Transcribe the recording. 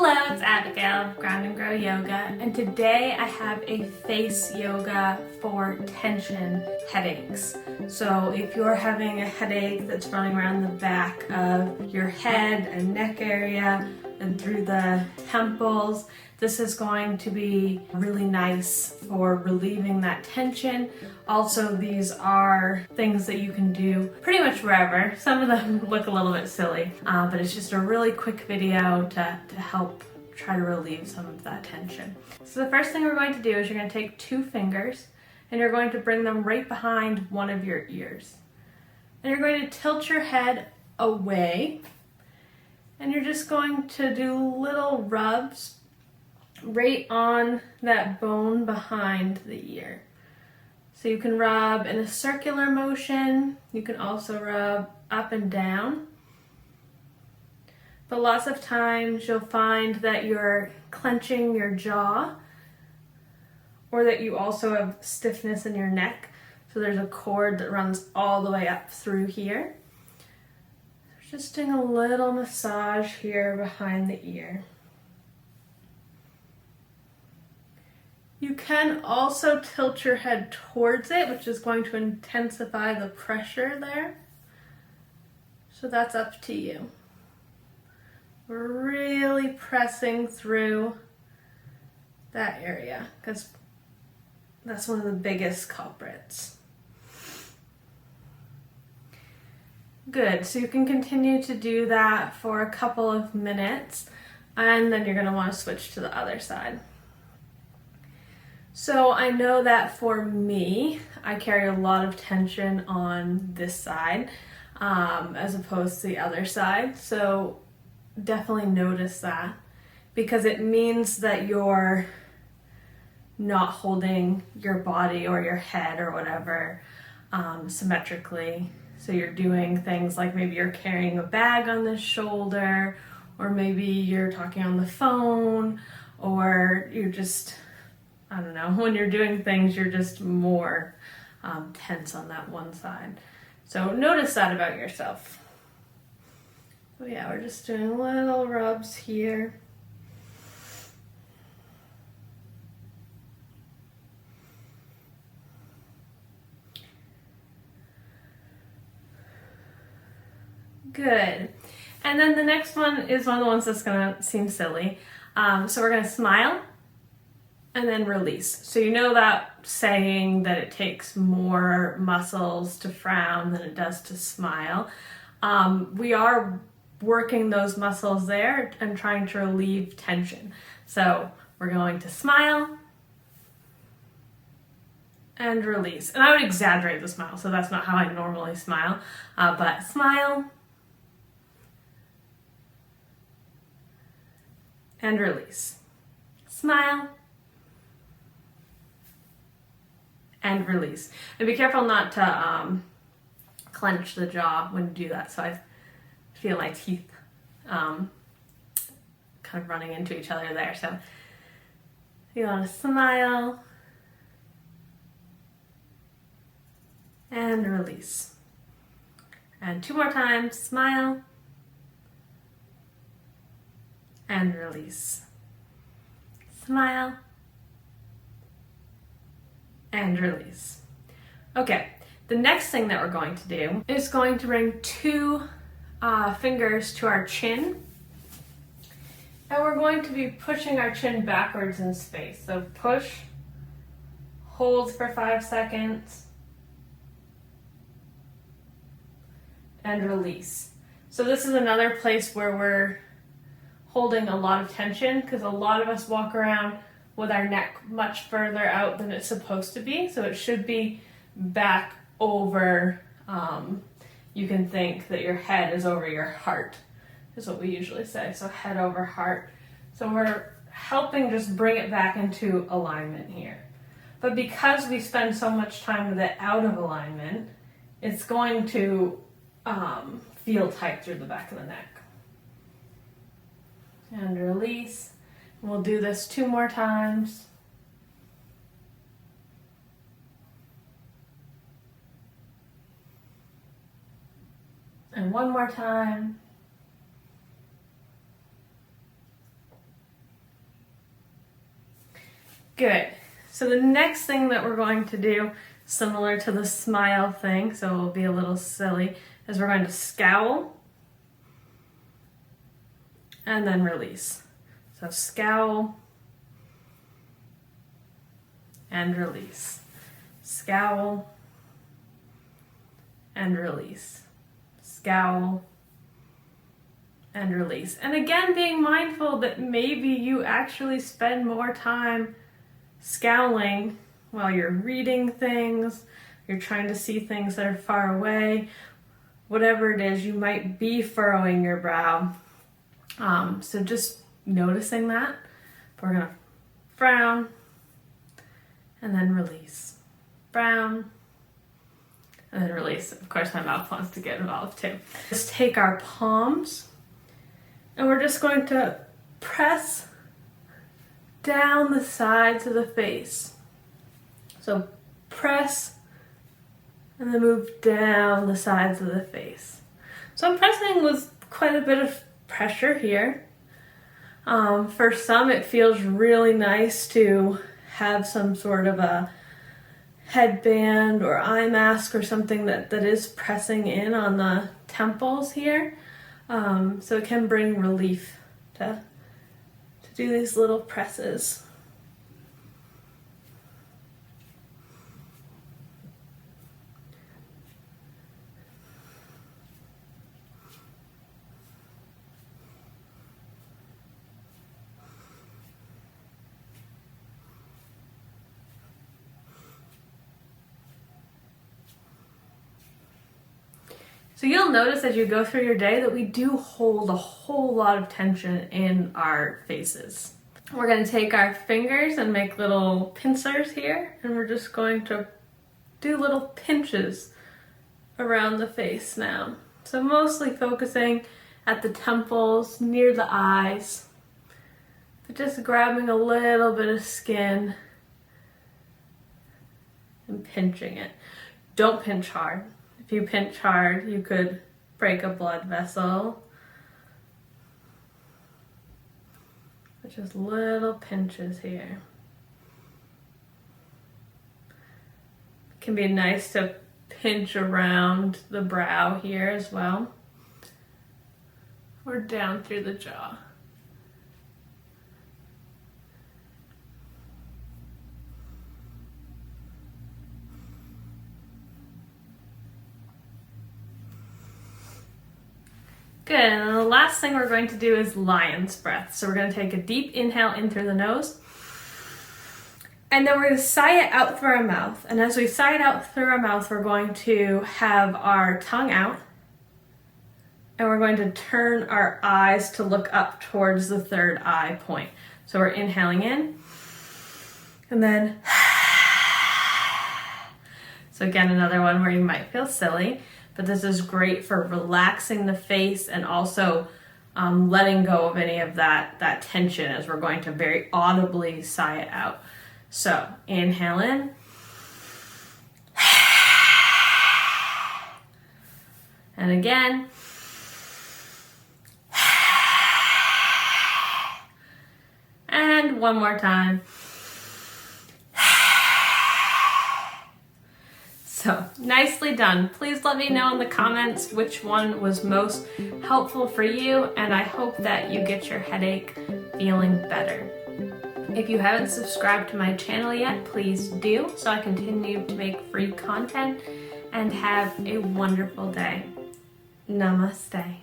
Hello, it's Abigail of Ground and Grow Yoga, and today I have a face yoga for tension headaches. So if you're having a headache that's running around the back of your head and neck area and through the temples, this is going to be really nice for relieving that tension. Also, these are things that you can do pretty much wherever. Some of them look a little bit silly, but it's just a really quick video to help try to relieve some of that tension. So the first thing we're going to do is you're going to take 2 fingers and you're going to bring them right behind one of your ears. And you're going to tilt your head away and you're just going to do little rubs right on that bone behind the ear. So you can rub in a circular motion, you can also rub up and down. But lots of times you'll find that you're clenching your jaw or that you also have stiffness in your neck. So there's a cord that runs all the way up through here. Just doing a little massage here behind the ear. You can also tilt your head towards it, which is going to intensify the pressure there. So that's up to you. We're really pressing through that area because that's one of the biggest culprits. Good, so you can continue to do that for a couple of minutes and then you're going to want to switch to the other side. So I know that for me, I carry a lot of tension on this side as opposed to the other side. So definitely notice that because it means that you're not holding your body or your head or whatever symmetrically. So you're doing things like maybe you're carrying a bag on the shoulder, or maybe you're talking on the phone, or you're just, I don't know, when you're doing things, you're just more tense on that one side. So notice that about yourself. So yeah, we're just doing little rubs here. Good. And then the next one is one of the ones that's gonna seem silly. So we're gonna smile and then release. So you know that saying that it takes more muscles to frown than it does to smile. We are working those muscles there and trying to relieve tension. So we're going to smile and release. And I would exaggerate the smile, so that's not how I normally smile, but smile and release. Smile and release. And be careful not to clench the jaw when you do that. So I feel my teeth kind of running into each other there. So you want to smile and release. And 2 more times, smile and release. Smile and release. Okay, the next thing that we're going to do is going to bring 2 fingers to our chin, and we're going to be pushing our chin backwards in space. So push, hold for 5 seconds, and release. So this is another place where we're holding a lot of tension because a lot of us walk around with our neck much further out than it's supposed to be. So it should be back over, you can think that your head is over your heart, is what we usually say. So head over heart. So we're helping just bring it back into alignment here. But because we spend so much time with it out of alignment, it's going to feel tight through the back of the neck. And release. We'll do this 2 more times. And 1 more time. Good. So the next thing that we're going to do, similar to the smile thing, so it will be a little silly, is we're going to scowl and then release. So scowl and release. Scowl and release. Scowl and release. And again, being mindful that maybe you actually spend more time scowling while you're reading things, you're trying to see things that are far away, whatever it is, you might be furrowing your brow. So just noticing that. We're gonna frown and then release. Frown and then release. Of course, my mouth wants to get involved too. Just take our palms and we're just going to press down the sides of the face. So press and then move down the sides of the face. So I'm pressing with quite a bit of pressure here. For some, it feels really nice to have some sort of a headband or eye mask or something that is pressing in on the temples here. So it can bring relief to do these little presses. So you'll notice as you go through your day that we do hold a whole lot of tension in our faces. We're going to take our fingers and make little pincers here, and we're just going to do little pinches around the face now. So mostly focusing at the temples, near the eyes, but just grabbing a little bit of skin and pinching it. Don't pinch hard. If you pinch hard, you could break a blood vessel. But just little pinches here. It can be nice to pinch around the brow here as well, or down through the jaw. Good, and the last thing we're going to do is lion's breath. So we're going to take a deep inhale in through the nose, and then we're going to sigh it out through our mouth. And as we sigh it out through our mouth, we're going to have our tongue out, and we're going to turn our eyes to look up towards the third eye point. So we're inhaling in, and then, so again, another one where you might feel silly. But this is great for relaxing the face and also letting go of any of that tension as we're going to very audibly sigh it out. So inhale in. And again. And one more time. So, nicely done. Please let me know in the comments which one was most helpful for you, and I hope that you get your headache feeling better. If you haven't subscribed to my channel yet, please do, so I continue to make free content, and have a wonderful day. Namaste.